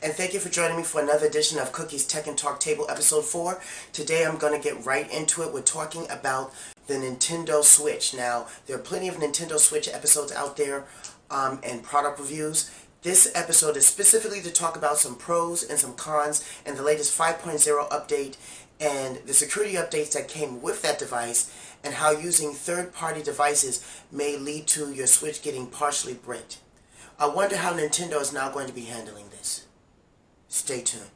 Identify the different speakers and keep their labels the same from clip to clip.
Speaker 1: and thank you for joining me for another edition of Cookie's Tech and Talk Table Episode 4. Today I'm going to get right into it. We're talking about the Nintendo Switch. Now, there are plenty of Nintendo Switch episodes out there and product reviews. This episode is specifically to talk about some pros and some cons and the latest 5.0 update and the security updates that came with that device and how using third-party devices may lead to your Switch getting partially bricked. I wonder how Nintendo is now going to be handling this. Stay tuned.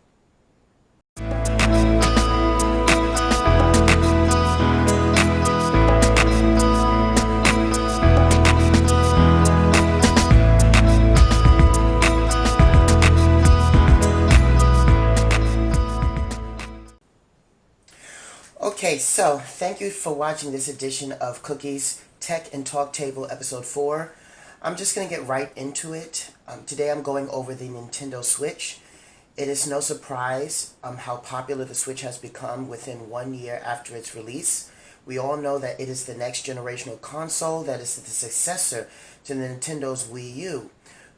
Speaker 1: Okay, so thank you for watching this edition of Cookie's Tech and Talk Table Episode 4. I'm just going to get right into it. Today I'm going over the Nintendo Switch. It is no surprise how popular the Switch has become within 1 year after its release. We all know that it is the next generational console that is the successor to Nintendo's Wii U,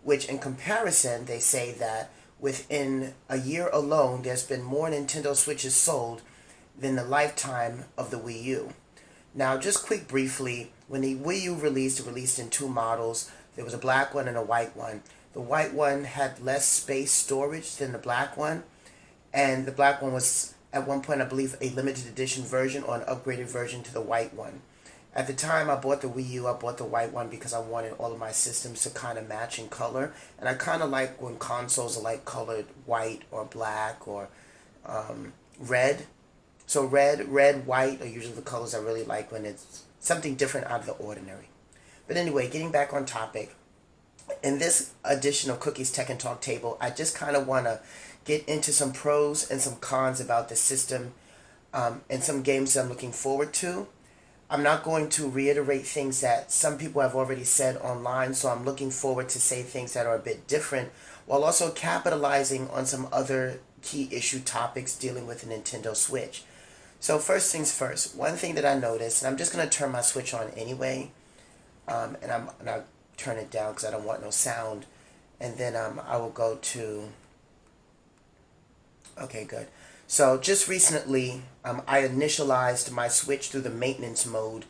Speaker 1: which in comparison they say that within a year alone there's been more Nintendo Switches sold than the lifetime of the Wii U. Now, just quick briefly, when the Wii U released, it released in two models. There was a black one and a white one. The white one had less space storage than the black one, and the black one was, at one point, I believe, a limited edition version or an upgraded version to the white one. At the time I bought the Wii U, I bought the white one because I wanted all of my systems to kind of match in color, and I kind of like when consoles are like colored white or black or red. So red, white are usually the colors I really like when it's something different out of the ordinary. But anyway, getting back on topic, in this edition of Cookie's Tech and Talk Table, I just kind of want to get into some pros and some cons about the system and some games that I'm looking forward to. I'm not going to reiterate things that some people have already said online, so I'm looking forward to say things that are a bit different, while also capitalizing on some other key issue topics dealing with the Nintendo Switch. So first things first, one thing that I noticed, and I'm just going to turn my Switch on anyway, and I'll turn it down because I don't want no sound, and then I will go to, okay, good. So just recently, I initialized my Switch through the maintenance mode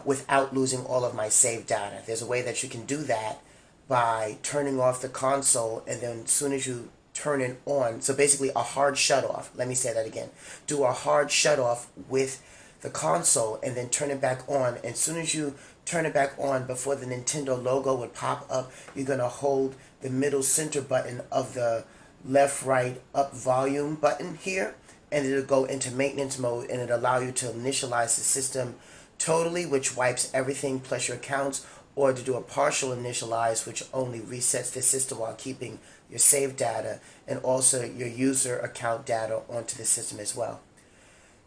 Speaker 1: without losing all of my saved data. There's a way that you can do that by turning off the console, and then as soon as you turn it on, so basically a hard shut off. Let me say that again. Do a hard shut off with the console and then turn it back on. And as soon as you turn it back on, before the Nintendo logo would pop up, you're going to hold the middle center button of the left, right, up volume button here, and it'll go into maintenance mode, and it'll allow you to initialize the system totally, which wipes everything plus your accounts, or to do a partial initialize, which only resets the system while keeping your saved data and also your user account data onto the system as well.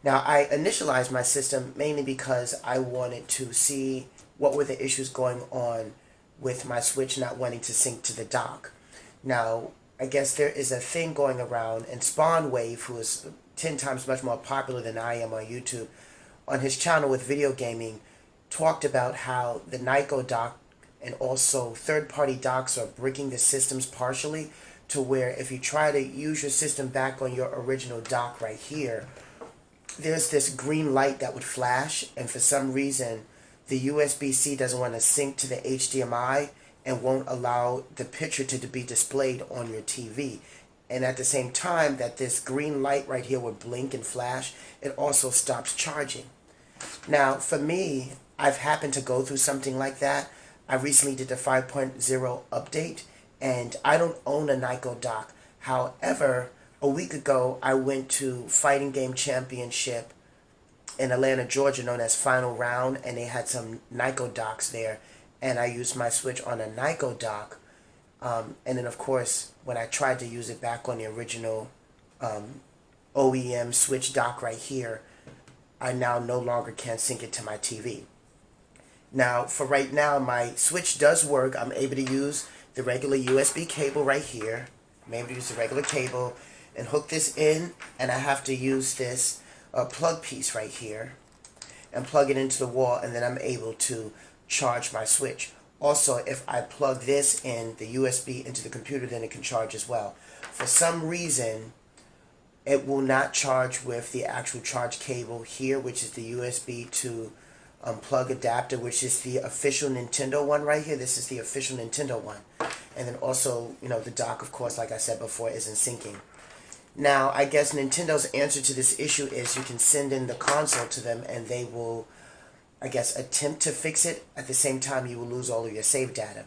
Speaker 1: Now, I initialized my system mainly because I wanted to see what were the issues going on with my Switch not wanting to sync to the dock. Now, I guess there is a thing going around, and SpawnWave, who is 10 times much more popular than I am on YouTube, on his channel with video gaming, talked about how the Nyko dock and also third-party docks are breaking the systems partially, to where if you try to use your system back on your original dock right here, there's this green light that would flash, and for some reason the USB-C doesn't want to sync to the HDMI and won't allow the picture to be displayed on your TV. And at the same time that this green light right here would blink and flash, it also stops charging. Now, for me, I've happened to go through something like that. I recently did the 5.0 update, and I don't own a Nyko dock. However, a week ago, I went to Fighting Game Championship in Atlanta, Georgia, known as Final Round, and they had some Nyko docks there, and I used my Switch on a Nyko dock. And then, of course, when I tried to use it back on the original OEM Switch dock right here, I now no longer can sync it to my TV. Now, for right now, my Switch does work. I'm able to use the regular USB cable right here. I'm able to use the regular cable and hook this in, and I have to use this plug piece right here and plug it into the wall, and then I'm able to charge my Switch. Also, if I plug this in, the USB into the computer, then it can charge as well. For some reason, it will not charge with the actual charge cable here, which is the USB to plug adapter, which is the official Nintendo one right here. This is the official Nintendo one. And then also, the dock, of course, like I said before, isn't syncing. Now, I guess Nintendo's answer to this issue is you can send in the console to them and they will, I guess, attempt to fix it. At the same time, you will lose all of your save data.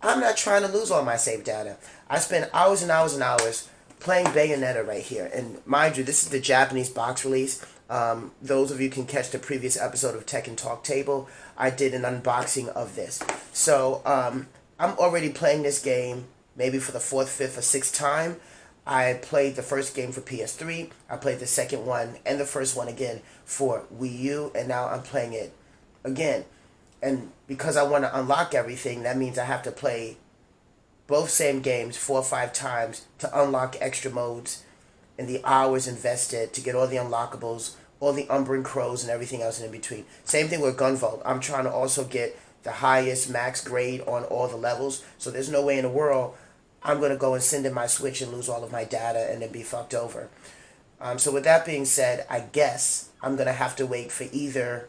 Speaker 1: I'm not trying to lose all my save data. I spend hours and hours and hours playing Bayonetta right here. And mind you, this is the Japanese box release. Those of you can catch the previous episode of Tekken Talk Table. I did an unboxing of this. So I'm already playing this game maybe for the 4th, 5th, or 6th time. I played the first game for PS3. I played the second one and the first one again for Wii U. And now I'm playing it again. And because I want to unlock everything, that means I have to play both same games 4 or 5 times to unlock extra modes and the hours invested to get all the unlockables, all the Umbran Crows and everything else in between. Same thing with Gunvolt. I'm trying to also get the highest max grade on all the levels, so there's no way in the world I'm going to go and send in my Switch and lose all of my data and then be fucked over. So with that being said, I guess I'm going to have to wait for either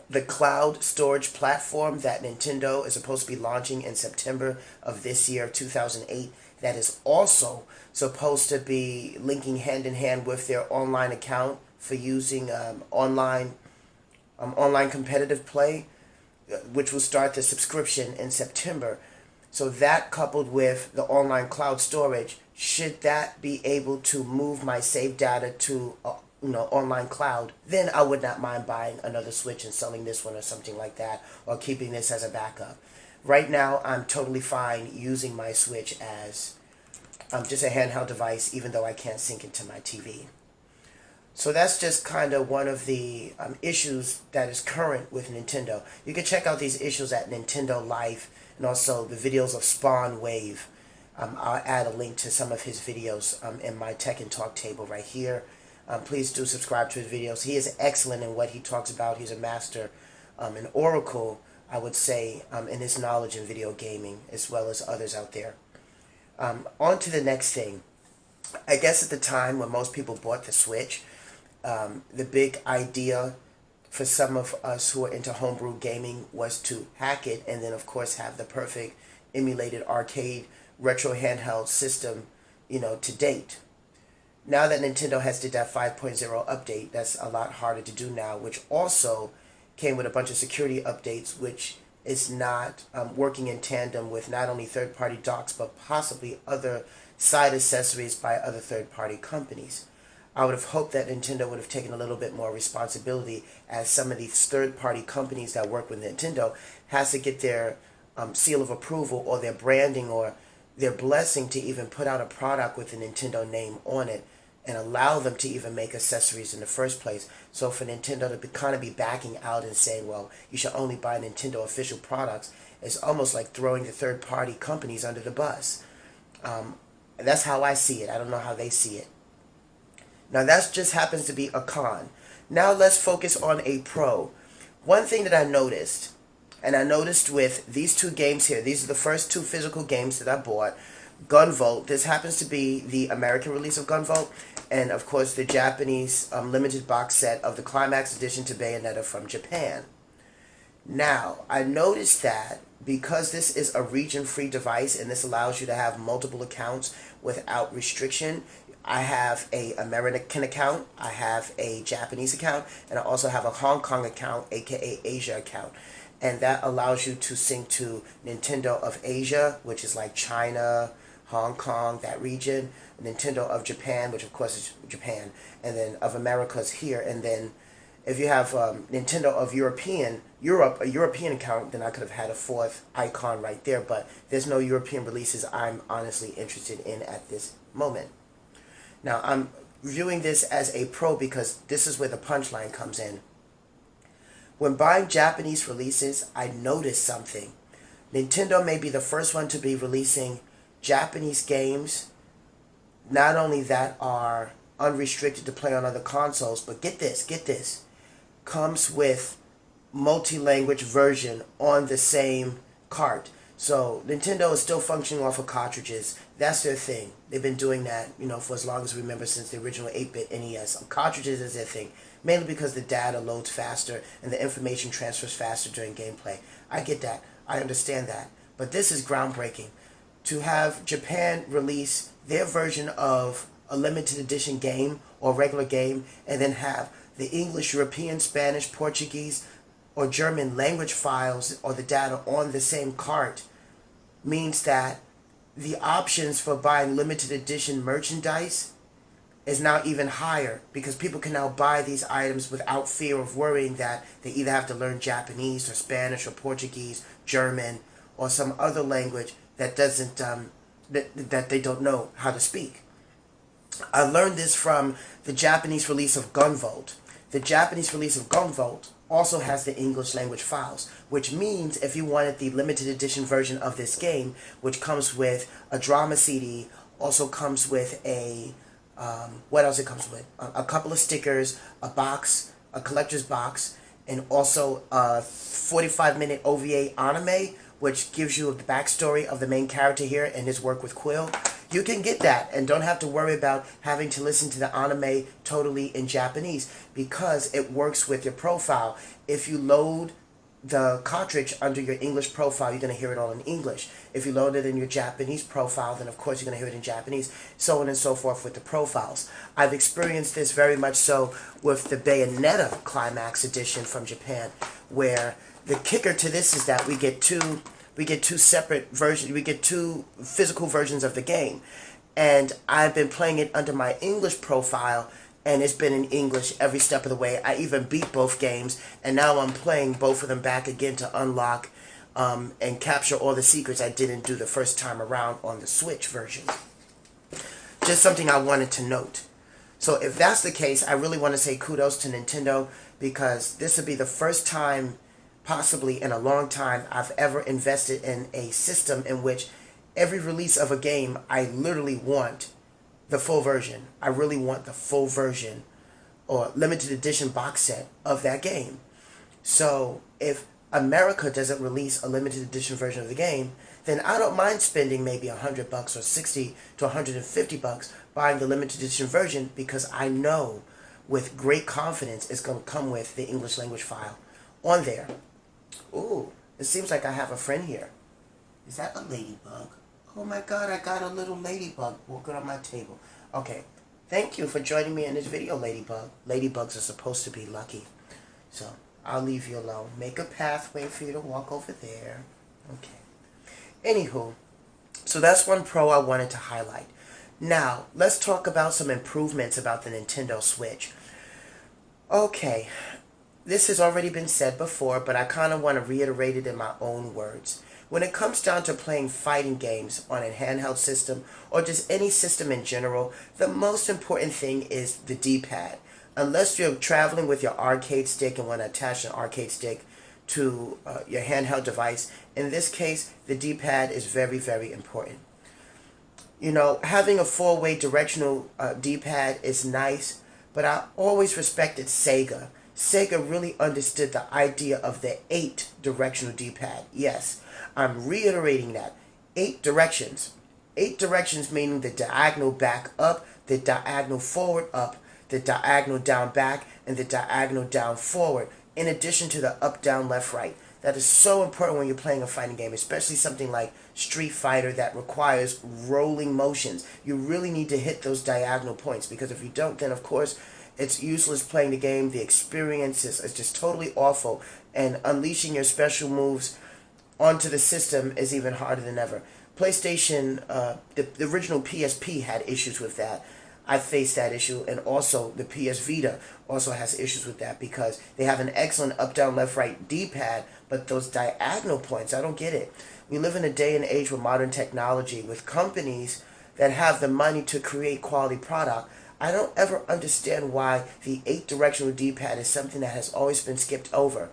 Speaker 1: the cloud storage platform that Nintendo is supposed to be launching in September of this year, 2008, that is also supposed to be linking hand in hand with their online account for using online competitive play, which will start the subscription in September. So that coupled with the online cloud storage, should that be able to move my save data to online cloud, then I would not mind buying another Switch and selling this one or something like that, or keeping this as a backup. Right now, I'm totally fine using my Switch as just a handheld device, even though I can't sync it to my TV. So that's just kind of one of the issues that is current with Nintendo. You can check out these issues at Nintendo Life and also the videos of Spawn Wave. I'll add a link to some of his videos in my Tekken Talk table right here. Please do subscribe to his videos. He is excellent in what he talks about. He's a master, an oracle, I would say, in his knowledge in video gaming, as well as others out there. On to the next thing. I guess at the time when most people bought the Switch, the big idea for some of us who are into homebrew gaming was to hack it and then, of course, have the perfect emulated arcade retro handheld system, to date. Now that Nintendo has did that 5.0 update, that's a lot harder to do now, which also came with a bunch of security updates, which is not working in tandem with not only third-party docks, but possibly other side accessories by other third-party companies. I would have hoped that Nintendo would have taken a little bit more responsibility, as some of these third-party companies that work with Nintendo has to get their seal of approval or their branding or their blessing to even put out a product with the Nintendo name on it and allow them to even make accessories in the first place. So for Nintendo to kind of be backing out and saying, well, you should only buy Nintendo official products, is almost like throwing the third-party companies under the bus. That's how I see it. I don't know how they see it. Now that just happens to be a con. Now let's focus on a pro. One thing that I noticed, and I noticed with these 2 games here, these are the first 2 physical games that I bought. Gunvolt, this happens to be the American release of Gunvolt, and of course the Japanese limited box set of the Climax Edition to Bayonetta from Japan. Now, I noticed that because this is a region-free device and this allows you to have multiple accounts without restriction, I have a American account, I have a Japanese account, and I also have a Hong Kong account, aka Asia account. And that allows you to sync to Nintendo of Asia, which is like China, Hong Kong, that region, Nintendo of Japan, which of course is Japan, and then of America's here. And then if you have Nintendo of Europe, a European account, then I could have had a 4th icon right there, but there's no European releases I'm honestly interested in at this moment. Now, I'm viewing this as a pro because this is where the punchline comes in. When buying Japanese releases, I noticed something. Nintendo may be the first one to be releasing Japanese games, not only that are unrestricted to play on other consoles, but get this, comes with multi-language version on the same cart. So Nintendo is still functioning off of cartridges. That's their thing. They've been doing that, for as long as we remember, since the original 8-bit NES. Cartridges is their thing, mainly because the data loads faster and the information transfers faster during gameplay. I get that. I understand that. But this is groundbreaking. To have Japan release their version of a limited edition game or regular game, and then have the English, European, Spanish, Portuguese, or German language files or the data on the same cart, means that the options for buying limited edition merchandise is now even higher, because people can now buy these items without fear of worrying that they either have to learn Japanese or Spanish or Portuguese, German, or some other language that doesn't that they don't know how to speak. I learned this from the Japanese release of Gunvolt. The Japanese release of Gunvolt also has the English language files, which means if you wanted the limited edition version of this game, which comes with a drama CD, also comes with a, what else it comes with? A couple of stickers, a box, a collector's box, and also a 45-minute OVA anime, which gives you the backstory of the main character here and his work with Quill. You can get that and don't have to worry about having to listen to the anime totally in Japanese, because it works with your profile. If you load the cartridge under your English profile, you're going to hear it all in English. If you load it in your Japanese profile, then of course you're going to hear it in Japanese, so on and so forth with the profiles. I've experienced this very much so with the Bayonetta Climax Edition from Japan, where the kicker to this is that we get two separate versions, we get two physical versions of the game. And I've been playing it under my English profile, and it's been in English every step of the way. I even beat both games, and now I'm playing both of them back again to unlock and capture all the secrets I didn't do the first time around on the Switch version. Just something I wanted to note. So if that's the case, I really want to say kudos to Nintendo, because this would be the first time, possibly in a long time, I've ever invested in a system in which every release of a game, I literally want the full version. I really want the full version or limited edition box set of that game. So if America doesn't release a limited edition version of the game, then I don't mind spending maybe $100 or $60 to $150 buying the limited edition version, because I know with great confidence it's going to come with the English language file on there. Ooh, it seems like I have a friend here. Is that a ladybug? Oh my god, I got a little ladybug walking on my table. Okay, thank you for joining me in this video, ladybug. Ladybugs are supposed to be lucky. So, I'll leave you alone. Make a pathway for you to walk over there. Okay. Anywho, so that's one pro I wanted to highlight. Now, let's talk about some improvements about the Nintendo Switch. Okay, this has already been said before, but I kind of want to reiterate it in my own words. When it comes down to playing fighting games on a handheld system, or just any system in general, the most important thing is the D-pad. Unless you're traveling with your arcade stick and want to attach an arcade stick to your handheld device, in this case, the D-pad is very, very important. Having a four-way directional D-pad is nice, but I always respected Sega. Sega really understood the idea of the 8 directional D-pad. Yes, I'm reiterating that. 8 directions. 8 directions meaning the diagonal back up, the diagonal forward up, the diagonal down back, and the diagonal down forward, in addition to the up, down, left, right. That is so important when you're playing a fighting game, especially something like Street Fighter that requires rolling motions. You really need to hit those diagonal points, because if you don't, then of course it's useless playing the game. The experience is just totally awful, and unleashing your special moves onto the system is even harder than ever. PlayStation, the original PSP had issues with that. I faced that issue, and also the PS Vita also has issues with that, because they have an excellent up, down, left, right D-pad, but those diagonal points, I don't get it. We live in a day and age with modern technology, with companies that have the money to create quality product. I don't ever understand why the 8 directional D-pad is something that has always been skipped over.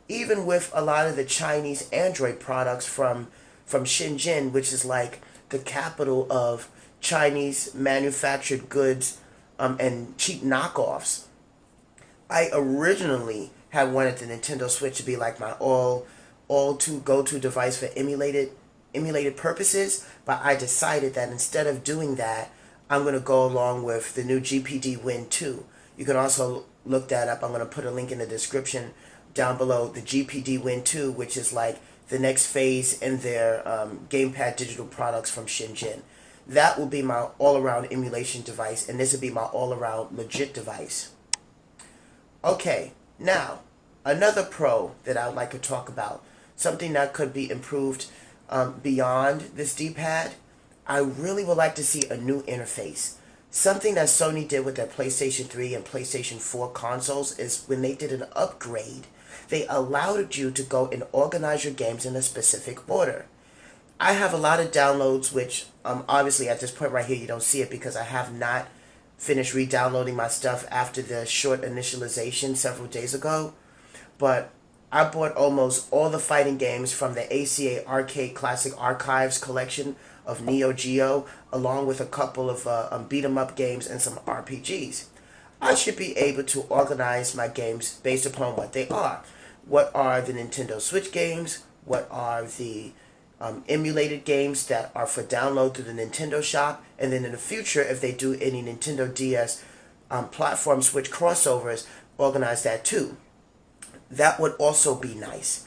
Speaker 1: Even with a lot of the Chinese Android products from Shenzhen, which is like the capital of Chinese manufactured goods and cheap knockoffs. I originally had wanted the Nintendo Switch to be like my all all to go-to device for emulated purposes, but I decided that instead of doing that, I'm going to go along with the new GPD Win 2. You can also look that up. I'm going to put a link in the description down below. The GPD Win 2, which is like the next phase in their gamepad digital products from Shenzhen. That will be my all-around emulation device, and this will be my all-around legit device. Okay, now, another pro that I would like to talk about, something that could be improved beyond this D-pad. I really would like to see a new interface. Something that Sony did with their PlayStation 3 and PlayStation 4 consoles is when they did an upgrade, they allowed you to go and organize your games in a specific order. I have a lot of downloads, which obviously at this point right here you don't see it because I have not finished re-downloading my stuff after the short initialization several days ago. But I bought almost all the fighting games from the ACA Arcade Classic Archives collection of Neo Geo, along with a couple of beat-em-up games and some RPGs. I should be able to organize my games based upon what they are. What are the Nintendo Switch games? What are the emulated games that are for download through the Nintendo shop? And then in the future, if they do any Nintendo DS platform Switch crossovers, organize that too. That would also be nice.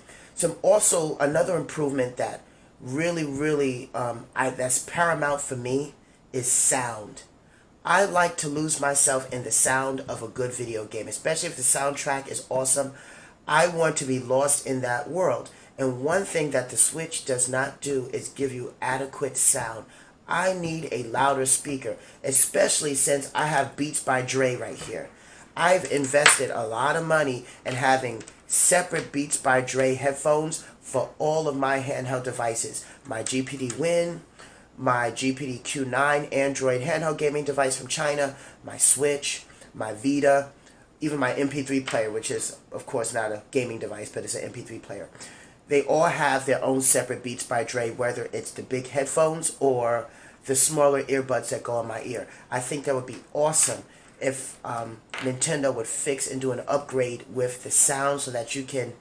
Speaker 1: Also another improvement that really that's paramount for me is sound. I like to lose myself in the sound of a good video game, especially if the soundtrack is awesome. I want to be lost in that world. And one thing that the Switch does not do is give you adequate sound. I need a louder speaker, especially since I have Beats by Dre right here. I've invested a lot of money in having separate Beats by Dre headphones for all of my handheld devices. My GPD Win, my GPD Q9 Android handheld gaming device from China, my Switch, my Vita, even my MP3 player, which is of course not a gaming device, but it's an MP3 player. They all have their own separate Beats by Dre, whether it's the big headphones or the smaller earbuds that go in my ear. I think that would be awesome if Nintendo would fix and do an upgrade with the sound so that you can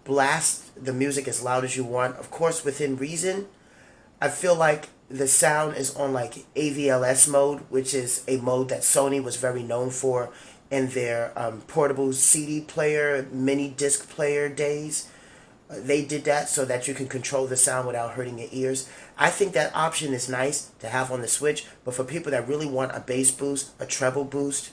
Speaker 1: blast the music as loud as you want, of course within reason. I feel like the sound is on like AVLS mode, which is a mode that Sony was very known for in their portable CD player, mini disc player days. They did that so that you can control the sound without hurting your ears. I think that option is nice to have on the Switch, but for people that really want a bass boost, a treble boost,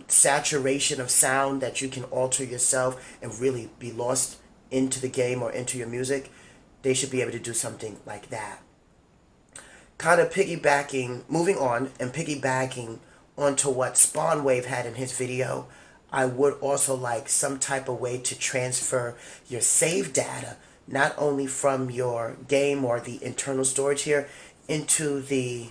Speaker 1: saturation of sound that you can alter yourself and really be lost into the game or into your music, they should be able to do something like that. Kind of moving on and piggybacking onto what Spawnwave had in his video, I would also like some type of way to transfer your save data, not only from your game or the internal storage here, into the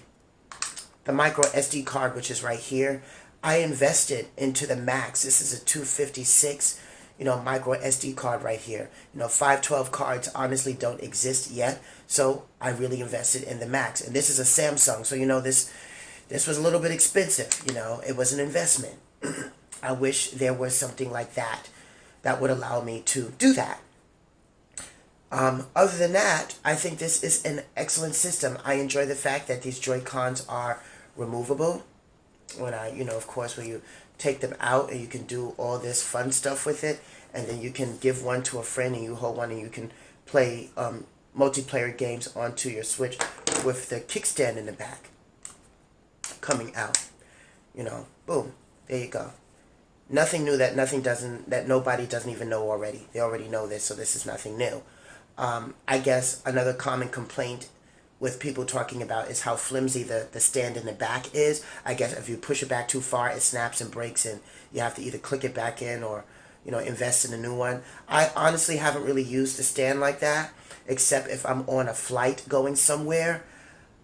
Speaker 1: micro SD card, which is right here. I invested into the Max. This is a 256, micro SD card right here. 512 cards honestly don't exist yet, so I really invested in the Max. And this is a Samsung, so this was a little bit expensive. It was an investment. I wish there was something like that that would allow me to do that. Other than that, I think this is an excellent system. I enjoy the fact that these Joy-Cons are removable. When of course, when you take them out and you can do all this fun stuff with it, and then you can give one to a friend and you hold one and you can play multiplayer games onto your Switch with the kickstand in the back coming out. Boom, there you go. Nothing new that nobody doesn't even know already. They already know this, so this is nothing new. I guess another common complaint with people talking about is how flimsy the stand in the back is. I guess if you push it back too far, it snaps and breaks, and you have to either click it back in or invest in a new one. I honestly haven't really used the stand like that, except if I'm on a flight going somewhere.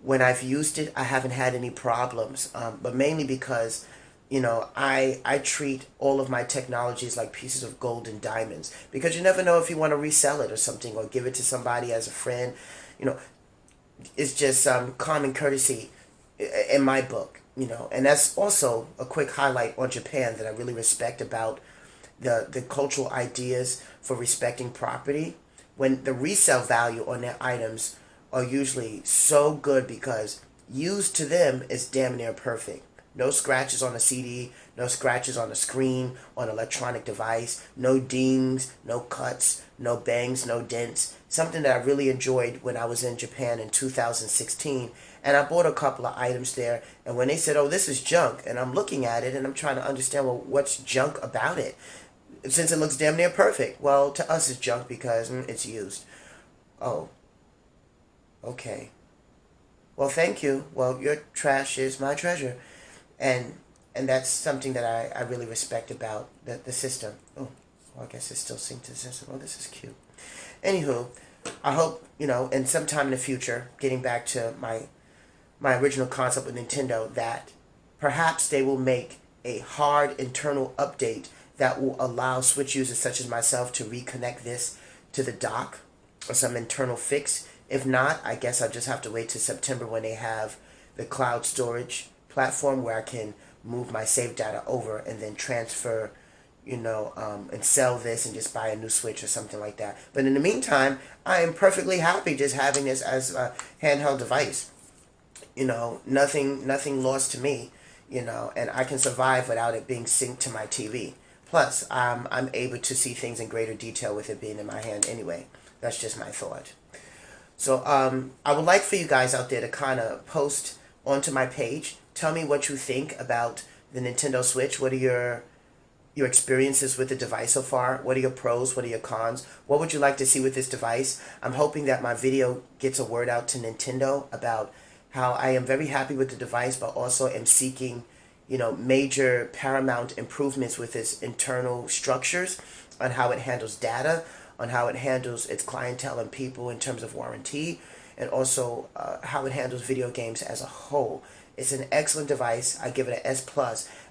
Speaker 1: When I've used it, I haven't had any problems, but mainly because I treat all of my technologies like pieces of gold and diamonds, because you never know if you want to resell it or something, or give it to somebody as a friend. It's just common courtesy in my book, and that's also a quick highlight on Japan that I really respect about the cultural ideas for respecting property. when the resale value on their items are usually so good because used to them is damn near perfect. No scratches on the CD, no scratches on the screen, on electronic device, no dings, no cuts, no bangs, no dents. Something that I really enjoyed when I was in Japan in 2016. And I bought a couple of items there. And when they said, oh, this is junk, and I'm looking at it and I'm trying to understand, well, what's junk about it? Since it looks damn near perfect. Well, to us it's junk because it's used. Oh, okay. Well, thank you. Well, your trash is my treasure. And and that's something that I really respect about the system. Oh, well, I guess it's still synced to the system. Oh, this is cute. Anywho, I hope, in some time in the future, getting back to my original concept with Nintendo, that perhaps they will make a hard internal update that will allow Switch users such as myself to reconnect this to the dock, or some internal fix. If not, I guess I'll just have to wait till September when they have the cloud storage platform where I can move my save data over and then transfer, and sell this and just buy a new Switch or something like that. But in the meantime, I am perfectly happy just having this as a handheld device. Nothing lost to me, and I can survive without it being synced to my TV. Plus, I'm able to see things in greater detail with it being in my hand anyway. That's just my thought. So I would like for you guys out there to kind of post onto my page. Tell me what you think about the Nintendo Switch. What are your experiences with the device so far? What are your pros? What are your cons? What would you like to see with this device? I'm hoping that my video gets a word out to Nintendo about how I am very happy with the device, but also am seeking, major paramount improvements with its internal structures, on how it handles data, on how it handles its clientele and people in terms of warranty, and also how it handles video games as a whole. It's an excellent device. I give it an S+.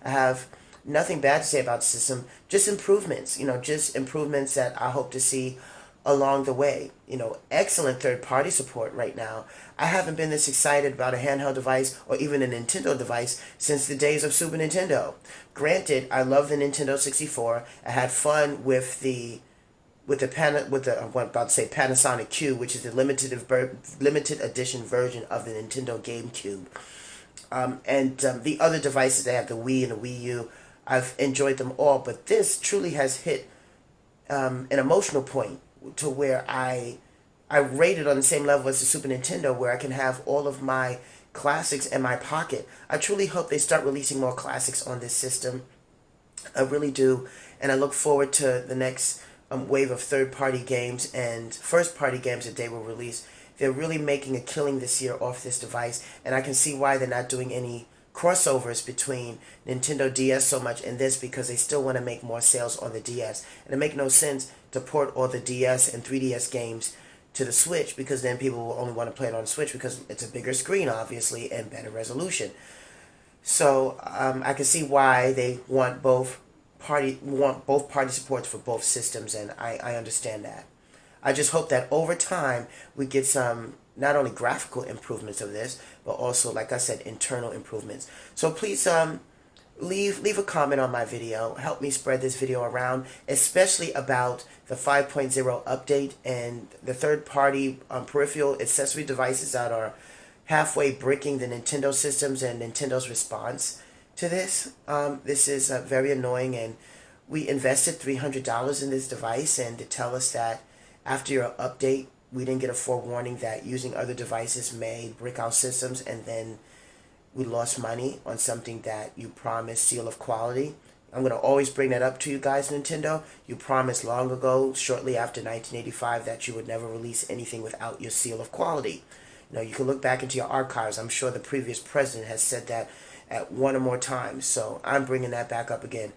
Speaker 1: I have nothing bad to say about the system, just improvements, just improvements that I hope to see along the way. Excellent third-party support right now. I haven't been this excited about a handheld device or even a Nintendo device since the days of Super Nintendo. Granted, I love the Nintendo 64. I had fun with the I'm about to say Panasonic Q, which is the limited edition version of the Nintendo GameCube. And the other devices, they have the Wii and the Wii U. I've enjoyed them all, but this truly has hit an emotional point to where I rate it on the same level as the Super Nintendo, where I can have all of my classics in my pocket. I truly hope they start releasing more classics on this system. I really do, and I look forward to the next wave of third-party games and first-party games that they will release. They're really making a killing this year off this device, and I can see why they're not doing any crossovers between Nintendo DS so much and this, because they still want to make more sales on the DS. And it makes no sense to port all the DS and 3DS games to the Switch, because then people will only want to play it on the Switch because it's a bigger screen, obviously, and better resolution. So I can see why they want both party supports for both systems, and I understand that. I just hope that over time we get some not only graphical improvements of this, but also, like I said, internal improvements. So please leave a comment on my video. Help me spread this video around, especially about the 5.0 update and the third-party peripheral accessory devices that are halfway bricking the Nintendo systems and Nintendo's response to this. This is very annoying, and we invested $300 in this device, and to tell us that after your update we didn't get a forewarning that using other devices may brick our systems, and then we lost money on something that you promised seal of quality. I'm going to always bring that up to you guys, Nintendo. You promised long ago, shortly after 1985, that you would never release anything without your seal of quality. You can look back into your archives. I'm sure the previous president has said that at one or more times, so I'm bringing that back up again.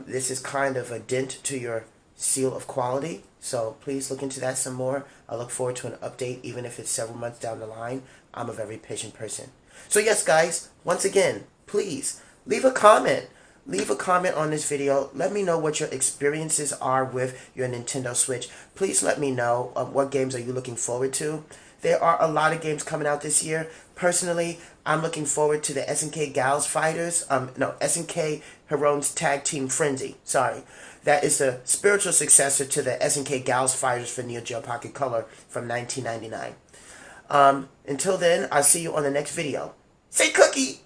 Speaker 1: This is kind of a dent to your seal of quality, so please look into that some more. I look forward to an update, even if it's several months down the line. I'm a very patient person. So yes, guys, once again, please leave a comment. Leave a comment on this video. Let me know what your experiences are with your Nintendo Switch. Please let me know what games are you looking forward to. There are a lot of games coming out this year. Personally, I'm looking forward to the SNK Gals Fighters. SNK Heroes Tag Team Frenzy. Sorry. That is the spiritual successor to the S&K Gauss Fighters for Neo Geo Pocket Color from 1999. Until then, I'll see you on the next video. Say Cookie!